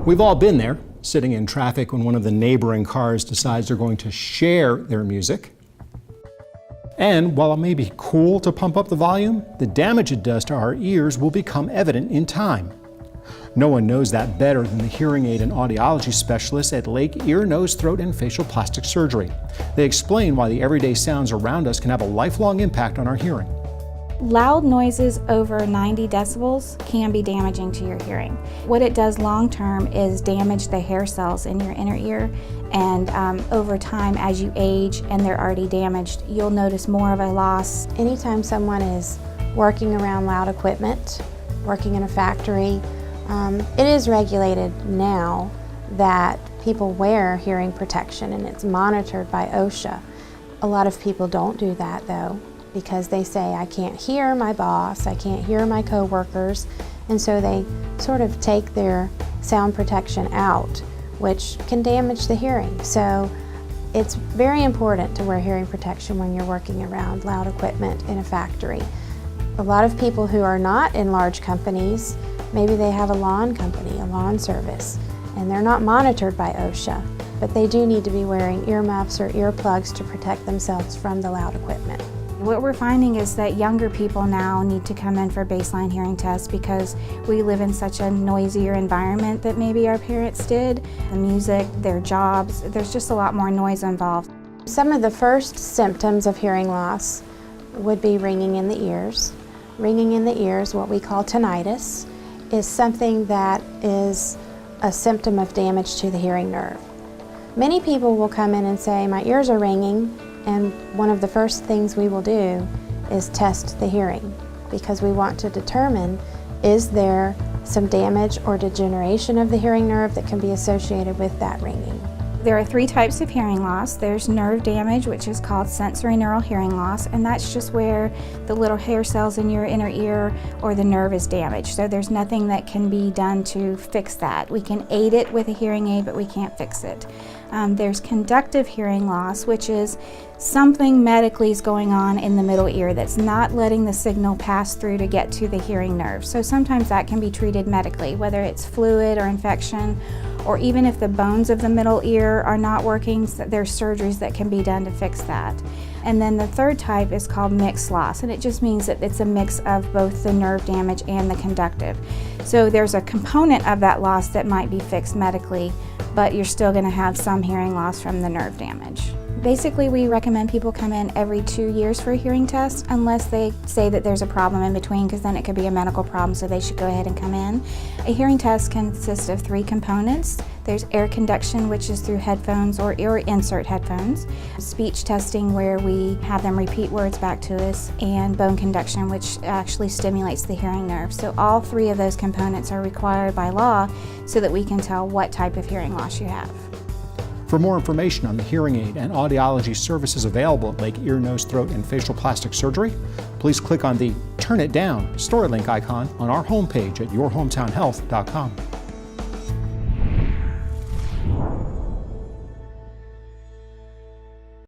We've all been there, sitting in traffic when one of the neighboring cars decides they're going to share their music. And while it may be cool to pump up the volume, the damage it does to our ears will become evident in time. No one knows that better than the hearing aid and audiology specialists at Lake Ear, Nose, Throat, and Facial Plastic Surgery. They explain why the everyday sounds around us can have a lifelong impact on our hearing. Loud noises over 90 decibels can be damaging to your hearing. What it does long term is damage the hair cells in your inner ear, and over time, as you age and they're already damaged, you'll notice more of a loss. Anytime someone is working around loud equipment, working in a factory, it is regulated now that people wear hearing protection, and it's monitored by OSHA. A lot of people don't do that though, because they say, I can't hear my boss, I can't hear my coworkers, and so they sort of take their sound protection out, which can damage the hearing. So it's very important to wear hearing protection when you're working around loud equipment in a factory. A lot of people who are not in large companies, maybe they have a lawn company, a lawn service, and they're not monitored by OSHA, but they do need to be wearing earmuffs or earplugs to protect themselves from the loud equipment. What we're finding is that younger people now need to come in for baseline hearing tests because we live in such a noisier environment that maybe our parents did. The music, their jobs, there's just a lot more noise involved. Some of the first symptoms of hearing loss would be ringing in the ears. Ringing in the ears, what we call tinnitus, is something that is a symptom of damage to the hearing nerve. Many people will come in and say, my ears are ringing, and one of the first things we will do is test the hearing, because we want to determine, is there some damage or degeneration of the hearing nerve that can be associated with that ringing. There are 3 types of hearing loss. There's nerve damage, which is called sensory neural hearing loss, and that's just where the little hair cells in your inner ear or the nerve is damaged. So there's nothing that can be done to fix that. We can aid it with a hearing aid, but we can't fix it. There's conductive hearing loss, which is something medically is going on in the middle ear that's not letting the signal pass through to get to the hearing nerve. So sometimes that can be treated medically, whether it's fluid or infection, or even if the bones of the middle ear are not working, there's surgeries that can be done to fix that. And then the 3rd type is called mixed loss, and it just means that it's a mix of both the nerve damage and the conductive. So there's a component of that loss that might be fixed medically, but you're still going to have some hearing loss from the nerve damage. Basically, we recommend people come in every 2 years for a hearing test, unless they say that there's a problem in between, because then it could be a medical problem, so they should go ahead and come in. A hearing test consists of 3 components. There's air conduction, which is through headphones or insert headphones. Speech testing, where we have them repeat words back to us, and bone conduction, which actually stimulates the hearing nerve. So all 3 of those components are required by law so that we can tell what type of hearing loss you have. For more information on the hearing aid and audiology services available at Lake Ear, Nose, Throat, and Facial Plastic Surgery, please click on the Turn It Down store link icon on our homepage at yourhometownhealth.com.